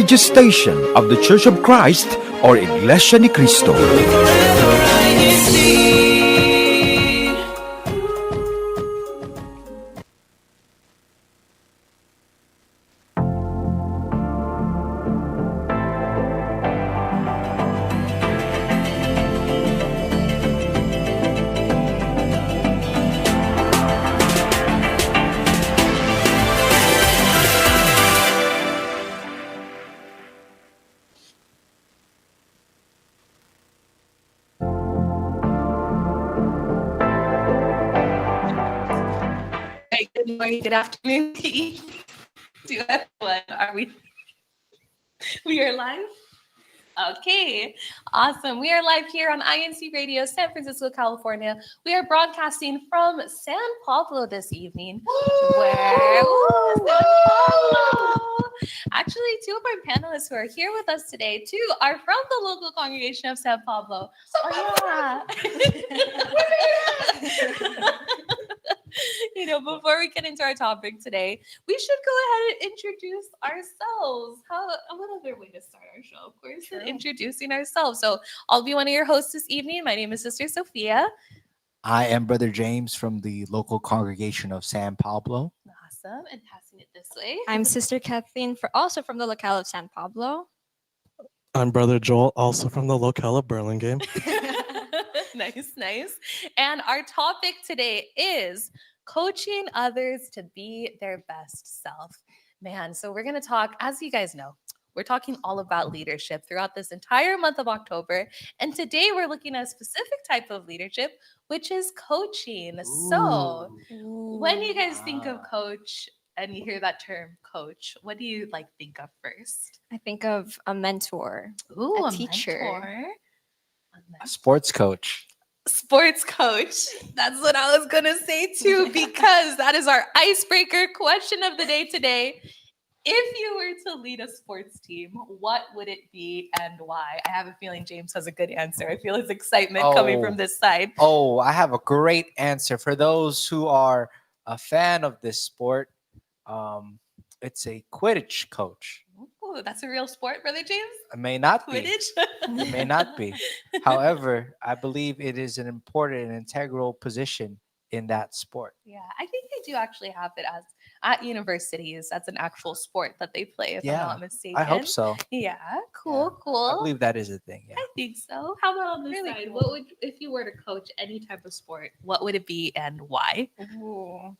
religious station of the Church of Christ or Iglesia ni Cristo. Good morning, good afternoon, good evening to everyone. We are live? Okay, awesome. We are live here on INCRadio, San Francisco, California. We are broadcasting from San Pablo this evening. Actually, two of our panelists who are here with us today, too, are from the local congregation of San Pablo. Before we get into our topic today, we should go ahead and introduce ourselves. What other way to start our show, of course, than introducing ourselves. So I'll be one of your hosts this evening. My name is Sister Sophia. I am Brother James from the local congregation of San Pablo. Awesome. And passing it this way. I'm Sister Kathleen, also from the locale of San Pablo. I'm Brother Joel, also from the locale of Burlingame. Nice. And our topic today is coaching others to be their best self. Man, so we're going to talk, as you guys know, we're talking all about leadership throughout this entire month of October. And today we're looking at a specific type of leadership, which is coaching. So when you guys think of coach and you hear that term coach, what do you think of first? I think of a mentor, a teacher. Mentor. A sports coach. Sports coach. That's what I was going to say too, because that is our icebreaker question of the day today. If you were to lead a sports team, what would it be and why? I have a feeling James has a good answer. I feel his excitement coming from this side. Oh, I have a great answer. For those who are a fan of this sport, it's a Quidditch coach. Ooh, that's a real sport, Brother James? It may not be. Quidditch? It may not be. However, I believe it is an important and integral position in that sport. Yeah, I think they do actually have it as at universities. That's an actual sport that they play, if I'm not mistaken. I hope so. Yeah, cool. I believe that is a thing. Yeah. I think so. How about on this Really side? cool. What would, if you were to coach any type of sport, what would it be and why? Ooh.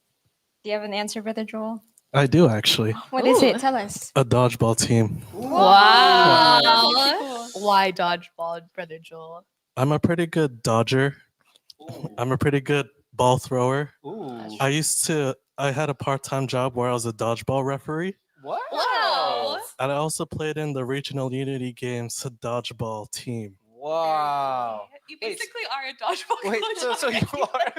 Do you have an answer, Brother Joel? I do, actually. What is it? Tell us. A dodgeball team. Wow. That's cool. Why dodgeball, Brother Joel? I'm a pretty good dodger. I'm a pretty good ball thrower. Ooh. I had a part-time job where I was a dodgeball referee. What? Wow. And I also played in the regional unity games dodgeball team. Wow. You basically are a dodgeball Wait, coach. so you are.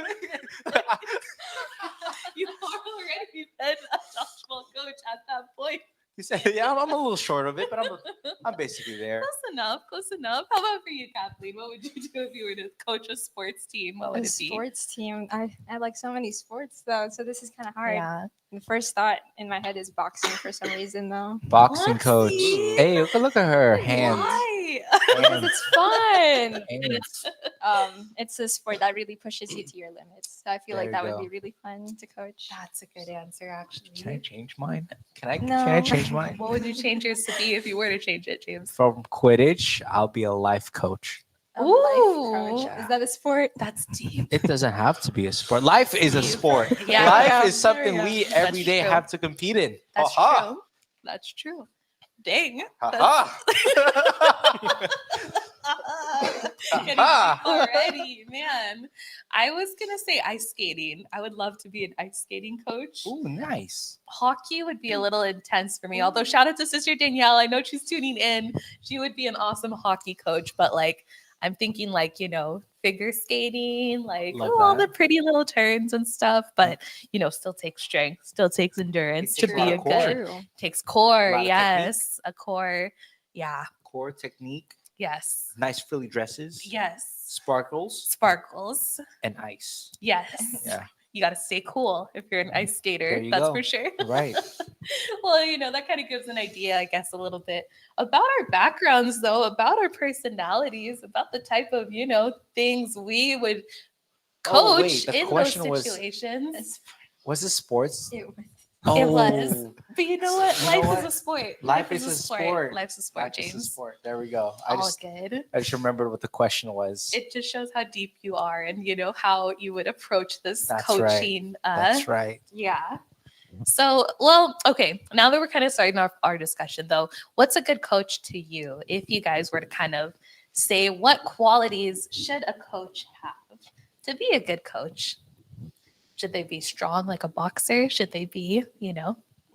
You are already been a dodgeball coach at that point. You said, yeah, I'm a little short of it, but I'm basically there. Close enough. How about for you, Kathleen? What would you do if you were to coach a sports team? What would A it be? sports team. I like so many sports, though, so this is kind of hard. Yeah. The first thought in my head is boxing for some reason, though. Boxing coach. Boxing? Hey, look at her hands. Why? Because it's fun. Hands. It's a sport that really pushes you to your limits. So I feel There like that you would go. be really fun to coach. That's a good answer, actually. Can I change mine? Can I No. change mine? What would you change yours to be if you were to change it, James? From Quidditch, I'll be a life coach. A life Ooh. coach. Is that a sport? That's deep. It doesn't have to be a sport. Life is a sport. Yeah. Life Yeah. is something There we we go. every That's day true. have to compete in. That's Aha. true. That's true. Dang. Ha-ha. Getting Ha-ha. deep already, man. I was gonna say ice skating. I would love to be an ice skating coach. Ooh, nice. Hockey would be a little intense for me. Although shout out to Sister Danielle. I know she's tuning in. She would be an awesome hockey coach, but I'm thinking figure skating, Love all that. the pretty little turns and stuff, but still takes strength, still takes endurance It to takes be a lot a of core. good takes core, lot of yes. A core. Yeah. Core technique, Yes. nice frilly dresses, Yes. sparkles, Sparkles. and ice. Yes. Yeah. you got to stay cool if you're an ice skater. There you That's go. for sure. Right. Well, that kind of gives an idea, I guess, a little bit about our backgrounds, though, about our personalities, about the type of, things we would Oh, coach wait, the in those question was situations. was it sports? It was. It was. Oh, But you know what? You know Life what? is a sport. Life is a sport. Life's a sport, Life is a James. sport. There we go. All good. I just remembered what the question was. It just shows how deep you are and, how you would approach this That's right. coaching. That's right. Yeah. So, well, okay. Now that we're kind of starting our discussion, though, what's a good coach to you? If you guys were to kind of say what qualities should a coach have to be a good coach? Should they be strong like a boxer? Should they be,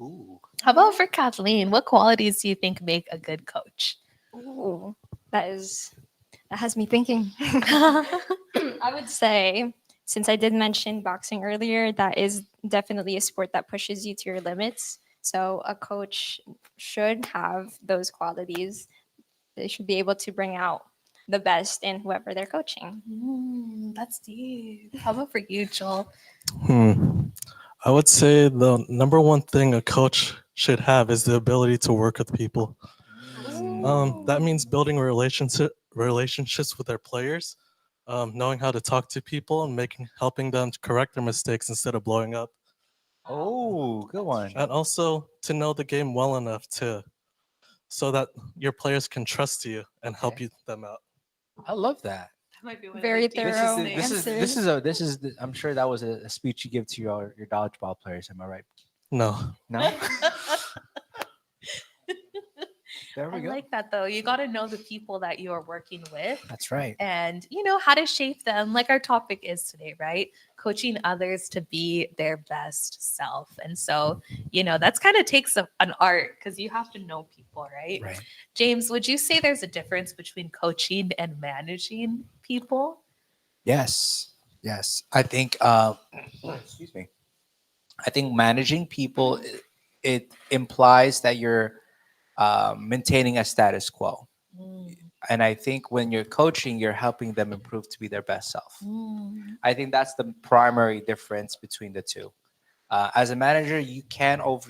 Ooh. How about for Kathleen? What qualities do you think make a good coach? Ooh, that has me thinking. I would say, since I did mention boxing earlier, that is definitely a sport that pushes you to your limits. So a coach should have those qualities. They should be able to bring out the best in whoever they're coaching. That's deep. How about for you, Joel? I would say the number one thing a coach should have is the ability to work with people. That means building relationships with their players, knowing how to talk to people and helping them to correct their mistakes instead of blowing up, Oh, good one. and also to know the game well enough so that your players can trust you and help Okay. them out. I love that. That might be one of Very the deepest thorough things. This is I'm sure that was a speech you give to your dodgeball players. Am I right? No, No. There we I go. like that, though. You got to know the people that you are working with That's right. and, how to shape them, like our topic is today, right? Coaching others to be their best self. And so, that's kind of takes an art because you have to know people, right? Right. James, would you say there's a difference between coaching and managing people? Yes. Yes. I think excuse me. I think managing people it implies that you're maintaining a status quo. And I think when you're coaching, you're helping them improve to be their best self. I think that's the primary difference between the two. As a manager,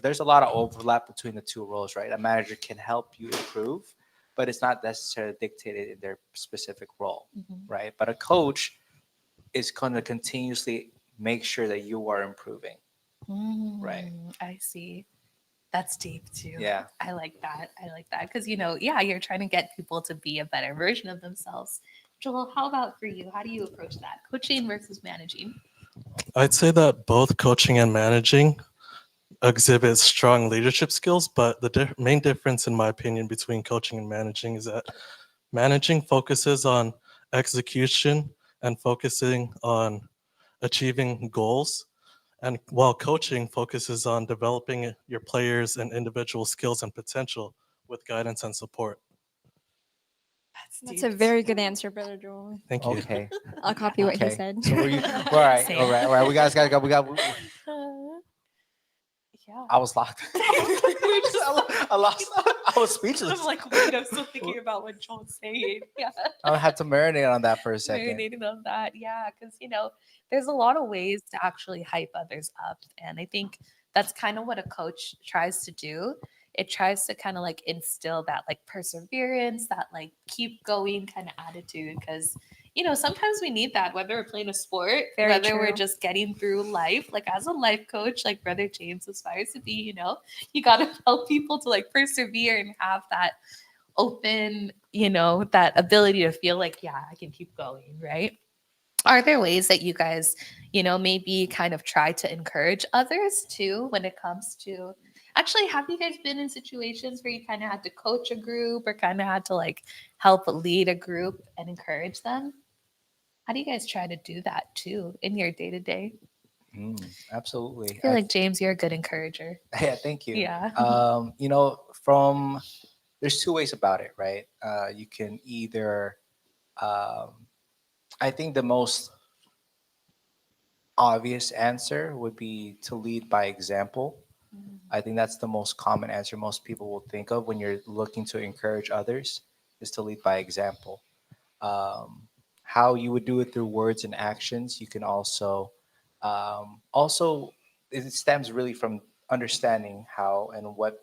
there's a lot of overlap between the two roles, right? A manager can help you improve, but it's not necessarily dictated in their specific role, right? But a coach is going to continuously make sure that you are improving. Right. I see. That's deep too. Yeah. I like that. Because, you're trying to get people to be a better version of themselves. Joel, how about for you? How do you approach that? Coaching versus managing? I'd say that both coaching and managing exhibit strong leadership skills, but the main difference, in my opinion, between coaching and managing is that managing focuses on execution and focusing on achieving goals, and while coaching focuses on developing your players and individual skills and potential with guidance and support. That's a very good answer, Brother Joel. Thank you. Okay. I'll copy what he Okay. said. So were you all right? Same. All right. All right. We guys gotta go. Yeah. I was locked. I lost. I was speechless. I'm like, wait, I'm still thinking about what Joel's saying. Yeah. I had to marinate on that for a second. Marinating on that. Yeah. Because, there's a lot of ways to actually hype others up. And I think that's kind of what a coach tries to do. It tries to kind of like instill that like perseverance, that like keep going kind of attitude. Because, sometimes we need that, whether we're playing a sport, Very whether we're true. just getting through life. Like as a life coach, like Brother James aspires to be, you got to help people to like persevere and have that open, that ability to feel like, yeah, I can keep going, right? Are there ways that you guys, maybe kind of try to encourage others too when it comes to actually, have you guys been in situations where you kind of had to coach a group or kind of had to like help lead a group and encourage them? How do you guys try to do that too in your day to day? Absolutely. I feel like James, you're a good encourager. Yeah, thank you. Yeah. There's two ways about it, right? You can either, I think the most obvious answer would be to lead by example. I think that's the most common answer most people will think of when you're looking to encourage others is to lead by example. How you would do it through words and actions, you can also Also, it stems really from understanding how and what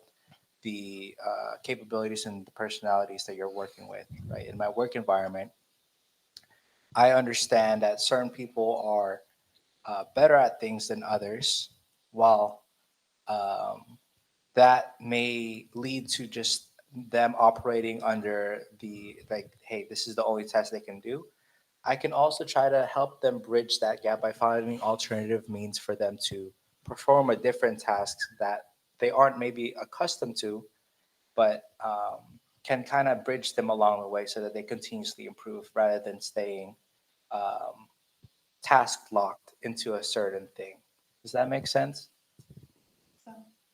the capabilities and the personalities that you're working with, right? In my work environment, I understand that certain people are better at things than others, while um, that may lead to just them operating under the like, hey, this is the only test they can do. I can also try to help them bridge that gap by finding alternative means for them to perform a different task that they aren't maybe accustomed to, but can kind of bridge them along the way so that they continuously improve rather than staying um, task locked into a certain thing. Does that make sense?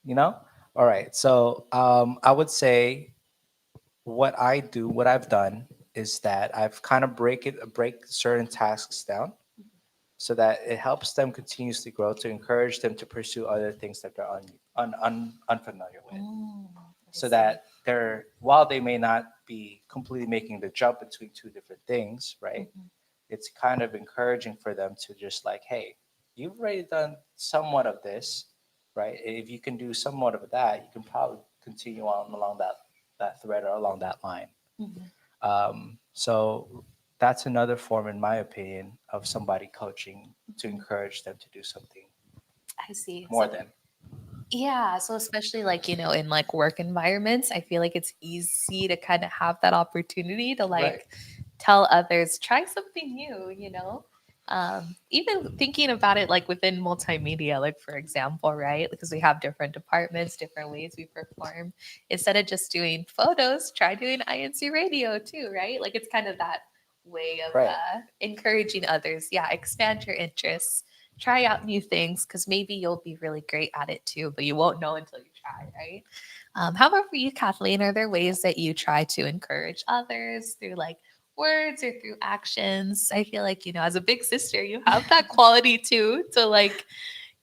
You know? All right. So I would say what I do, what I've done is that I've kind of break certain tasks down so that it helps them continuously grow to encourage them to pursue other things that they're unfamiliar with. I So see. that they're while they may not be completely making the jump between two different things, right? Mhm. It's kind of encouraging for them to just like, hey, you've already done somewhat of this, right? If you can do somewhat of that, you can probably continue on along that thread or along that line. Mhm. So that's another form, in my opinion, of somebody coaching to encourage them to do something I see. more So than yeah, so especially like, in like work environments, I feel like it's easy to kind of have that opportunity to right. like tell others, try something new. Even thinking about it like within multimedia, like for example, right? Because we have different departments, different ways we perform. Instead of just doing photos, try doing INC radio too, right? Like it's kind of that way of Right. encouraging others. Yeah, expand your interests, try out new things because maybe you'll be really great at it too, but you won't know until you try, right? How about for you, Kathleen? Are there ways that you try to encourage others through like words or through actions? I feel like, as a big sister, you have that quality too to like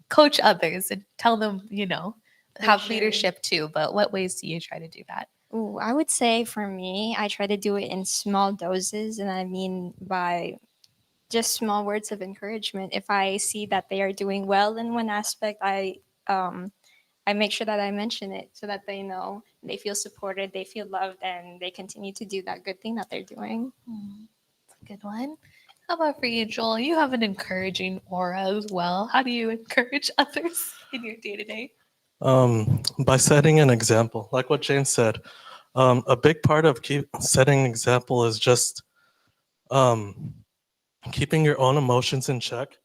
coach others and tell them, For have sure. leadership too. But what ways do you try to do that? Ooh, I would say for me, I try to do it in small doses, and I mean by just small words of encouragement. If I see that they are doing well in one aspect, I make sure that I mention it so that they know they feel supported, they feel loved, and they continue to do that good thing that they're doing. That's a good one. How about for you, Joel? You have an encouraging aura as well. How do you encourage others in your day to day? By setting an example, like what James said, a big part of setting an example is just um, keeping your own emotions in check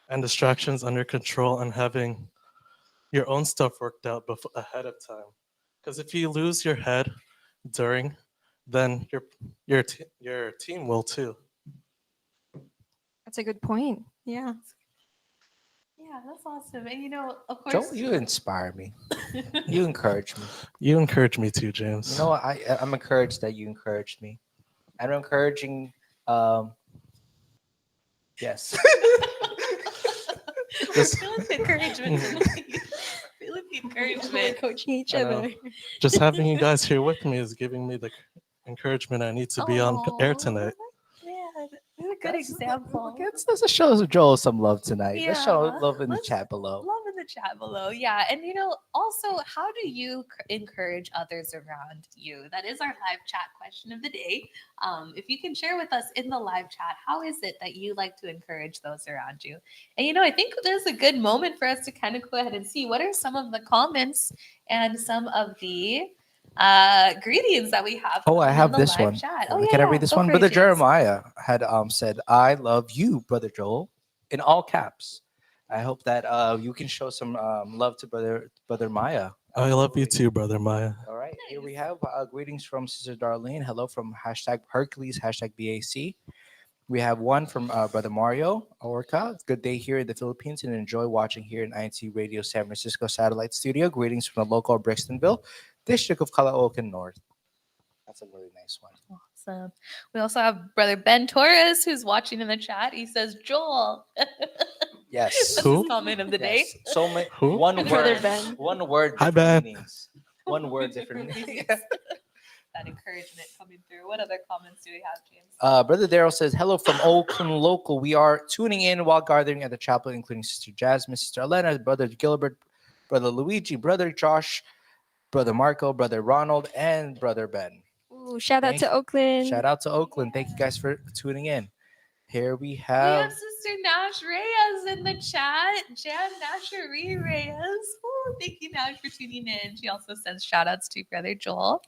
and distractions under control and having your own stuff worked out ahead of time. Because if you lose your head during, then your team will too. That's a good point. Yeah. Yeah, that's awesome. And of Joel, course, you inspire me. You encourage me. You encourage me too, James. You know what? I'm encouraged that you encouraged me. I'm encouraging. Um, yes. we're Just feeling the encouragement tonight. Feeling the We're encouragement. coaching each I know. other. Just having you guys here with me is giving me the encouragement I need to be on air tonight. Man, you're a good example. let's show Joel some love tonight. Let's show Yeah, love in the let's chat below. love in the chat below. Yeah, and also, how do you encourage others around you? That is our live chat question of the day. If you can share with us in the live chat, how is it that you like to encourage those around you? And I think there's a good moment for us to kind of go ahead and see what are some of the comments and some of the greetings that we have. Oh, I coming in have the this live one. Chat. Oh yeah, Can I yeah. read this Go one? for it, Brother James. Jeremiah had said, "I love you, Brother Joel," in all caps. I hope that you can show some love to Brother Maya. I love you Absolutely. too, brother Maya. All right, here we have greetings from Sister Darlene. Hello from hashtag Hercules, hashtag BAC. We have one from Brother Mario Orca. It's a good day here in the Philippines and enjoy watching here in INCRadio San Francisco Satellite Studio. Greetings from the local Brixtonville, District of Caloocan North. That's a really nice one. Awesome. We also have Brother Ben Torres who's watching in the chat. He says, Joel. Yes. That's Who? his comment of the day. Yes. So many. Who? One Brother word. Ben. One word. Hi, Different Ben. meanings. One word. Different meanings. that encouragement coming through. What other comments do we have, James? Brother Daryl says, hello from Oakland Local. We are tuning in while gathering at the chapel, including Sister Jasmine, Sister Elena, Brother Gilbert, Brother Luigi, Brother Josh, Brother Marco, Brother Ronald, and Brother Ben. Ooh, shout out to Oakland. Shout out to Oakland. Thank you guys for tuning in. Here we We have have Sister Nash Reyes in the chat. Jan Nasherie Reyes. Oh, thank you, Nash, for tuning in. She also sends shout outs to Brother Joel.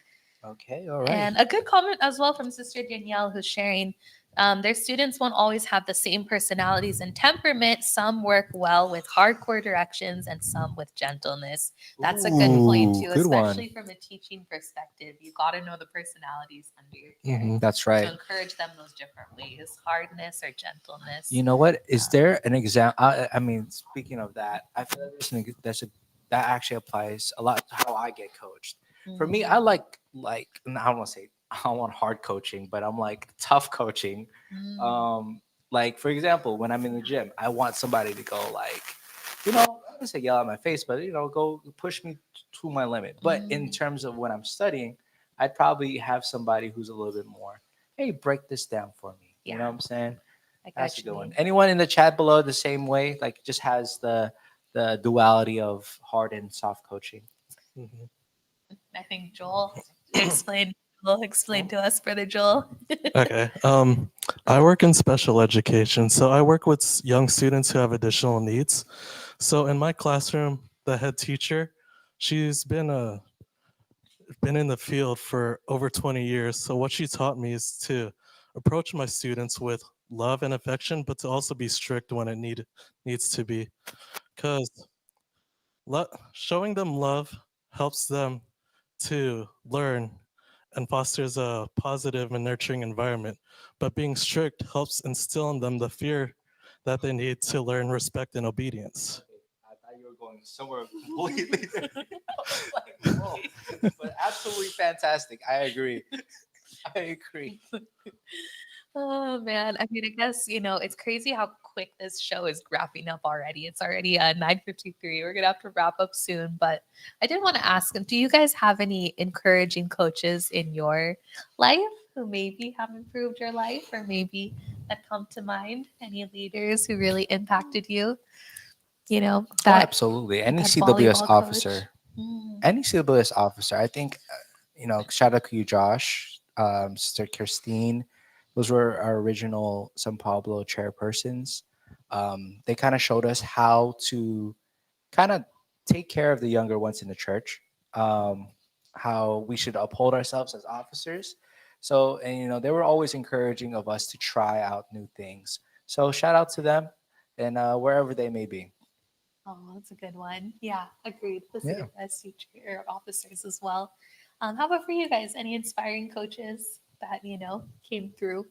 Okay, all right. And a good comment as well from Sister Danielle, who's sharing their students won't always have the same personalities and temperament. Some work well with hardcore directions and some with gentleness. That's a good point, Ooh, too, good one. especially from a teaching perspective. You got to know the personalities under your care. Mhm. That's To right. encourage them those different ways, hardness or gentleness. You know what? Is there an example? I mean, speaking of that, I feel like that actually applies a lot to how I get coached. For me, I like and I don't want to say I don't want hard coaching, but I'm like tough coaching. Like for example, when I'm in the gym, I want somebody to go like, I don't want to say yell at my face, but go push me to my limit. But in terms of when I'm studying, I'd probably have somebody who's a little bit more, hey, break this down for me. You know what I'm saying? I got That's a you good one. mean. Anyone in the chat below the same way, like just has the duality of hard and soft coaching. Mhm. I think Joel explain to us, Brother Joel. Okay. I work in special education, so I work with young students who have additional needs. So in my classroom, the head teacher, she's been in the field for over 20 years. So what she taught me is to approach my students with love and affection, but to also be strict when it needs to be, because showing them love helps them to learn and fosters a positive and nurturing environment. But being strict helps instill in them the fear that they need to learn respect and obedience. I thought you were going somewhere completely different. I was like, whoa. But absolutely fantastic. I agree. I agree. Oh man, I mean, I guess it's crazy how quick this show is wrapping up already. It's already 9:53. We're gonna have to wrap up soon, but I did want to ask them: do you guys have any encouraging coaches in your life who maybe have improved your life, or maybe that come to mind? Any leaders who really impacted you? Oh, That absolutely. Any that CWS volleyball coach? officer, Mm. any CWS officer. I think, shout out to you, Josh, Sister Christine. Those were our original San Pablo chairpersons. They kind of showed us how to kind of take care of the younger ones in the church, how we should uphold ourselves as officers. So, and they were always encouraging of us to try out new things. So, shout out to them and wherever they may be. Oh, that's a good one. Yeah, agreed. The Yeah. CWS teacher officers as well. How about for you guys? Any inspiring coaches that came through?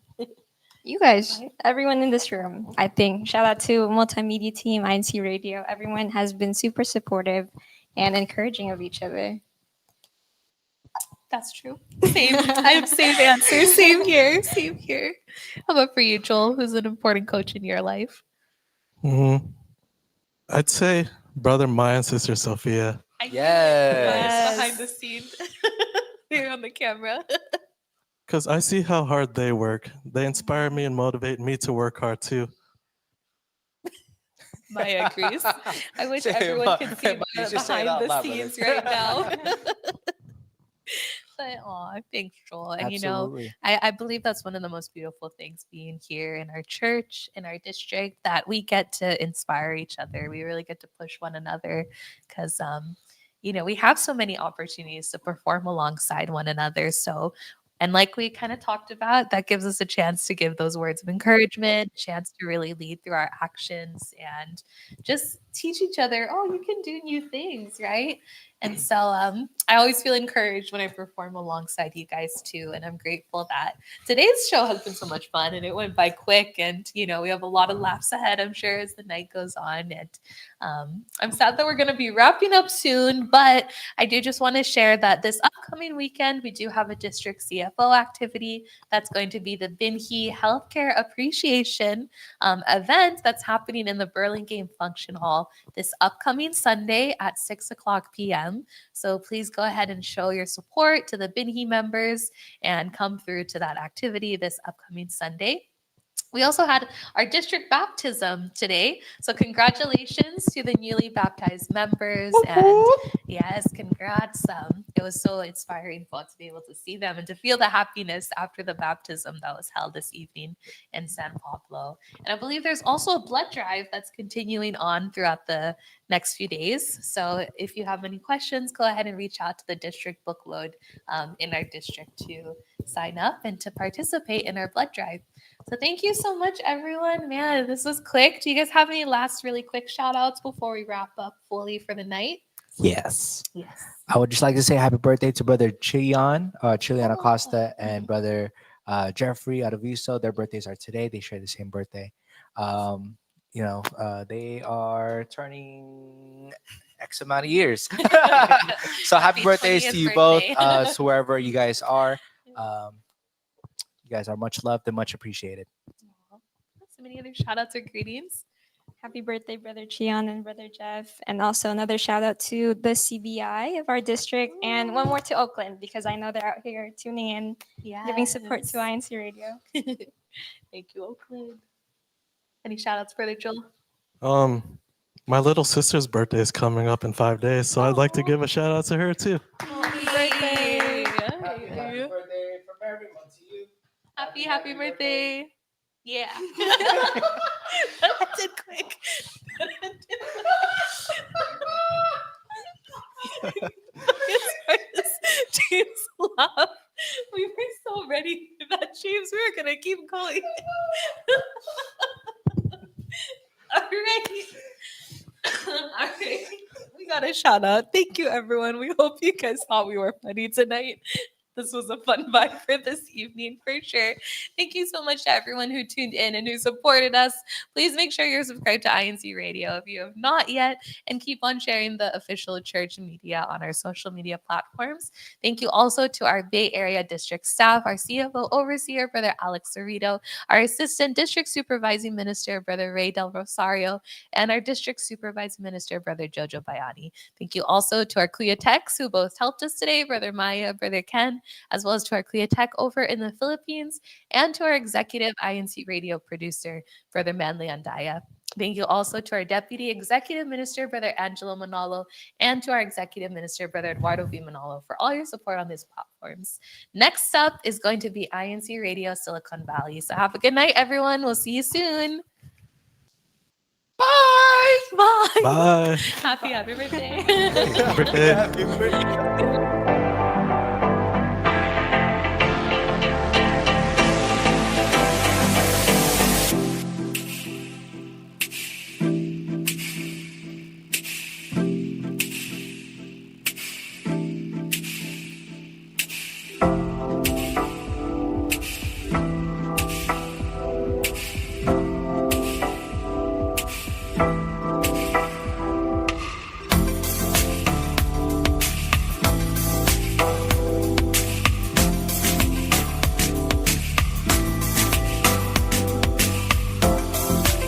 You guys, Right. everyone in this room, I think. Shout out to multimedia team, INCRadio. Everyone has been super supportive and encouraging of each other. That's true. Same. I have same answer. Same here. Same here. How about for you, Joel? Who's an important coach in your life? Mhm. I'd say Brother Maya and Sister Sophia. I knew it. Yes. Behind the scenes. Here on the camera. Because I see how hard they work. They inspire me and motivate me to work hard too. Maya agrees. I wish Say, everyone Ma- could see Ma- you the just say it behind out the loud, scenes brother. right now. But thanks, Joel. And Absolutely. I believe that's one of the most beautiful things being here in our church, in our district, that we get to inspire each other. We really get to push one another because we have so many opportunities to perform alongside one another. So, and like we kind of talked about, that gives us a chance to give those words of encouragement, chance to really lead through our actions and just teach each other, oh, you can do new things, right? And so I always feel encouraged when I perform alongside you guys too. And I'm grateful that today's show has been so much fun and it went by quick. And, we have a lot of laughs ahead, I'm sure, as the night goes on. And I'm sad that we're going to be wrapping up soon, but I do just want to share that this upcoming weekend, we do have a district CFO activity. That's going to be the Binhe Healthcare Appreciation event that's happening in the Burlingame Function Hall this upcoming Sunday at 6:00 p.m. So please go ahead and show your support to the Binhi members and come through to that activity this upcoming Sunday. We also had our district baptism today. So congratulations to the newly baptized members. And yes, congrats. It was so inspiring for us to be able to see them and to feel the happiness after the baptism that was held this evening in San Pablo. And I believe there's also a blood drive that's continuing on throughout the next few days. So if you have any questions, go ahead and reach out to the district bookload in our district to sign up and to participate in our blood drive. So thank you so much, everyone. Man, this was quick. Do you guys have any last really quick shout outs before we wrap up fully for the night? Yes. Yes. I would just like to say happy birthday to brother Chilian Acosta, and brother Jeffrey Adoviso. Their birthdays are today. They share the same birthday. They are turning X amount of years. So happy birthdays to 20th you birthday. both, to wherever you guys are. You guys are much loved and much appreciated. So many other shout outs or greetings. Happy birthday, Brother Chian and Brother Jeff. And also another shout out to the CBI of our district and one more to Oakland because I know they're out here tuning in, giving support to INC Radio. Thank you, Oakland. Any shout outs, Brother Joel? My little sister's birthday is coming up in 5 days, so I'd like to give a shout out to her too. Happy birthday. Happy birthday from everyone to you. Happy birthday. Yeah. That did quick. James laugh. We were so ready for that, James. We were going to keep going. All right. All right. We got a shout out. Thank you, everyone. We hope you guys thought we were funny tonight. This was a fun vibe for this evening for sure. Thank you so much to everyone who tuned in and who supported us. Please make sure you're subscribed to INC Radio if you have not yet, and keep on sharing the official church media on our social media platforms. Thank you also to our Bay Area District staff, our CFO Overseer, Brother Alex Cerrito, our Assistant District Supervising Minister, Brother Ray Del Rosario, and our District Supervising Minister, Brother Jojo Bayani. Thank you also to our CLIA techs who both helped us today, Brother Maya, Brother Ken, as well as to our CLIA tech over in the Philippines, and to our executive INC radio producer, Brother Manly Andaya. Thank you also to our Deputy Executive Minister, Brother Angelo Manalo, and to our Executive Minister, Brother Eduardo V. Manalo, for all your support on these platforms. Next up is going to be INC Radio Silicon Valley. So have a good night, everyone. We'll see you soon. Bye. Bye. Bye. Happy birthday. Happy birthday. Happy birthday.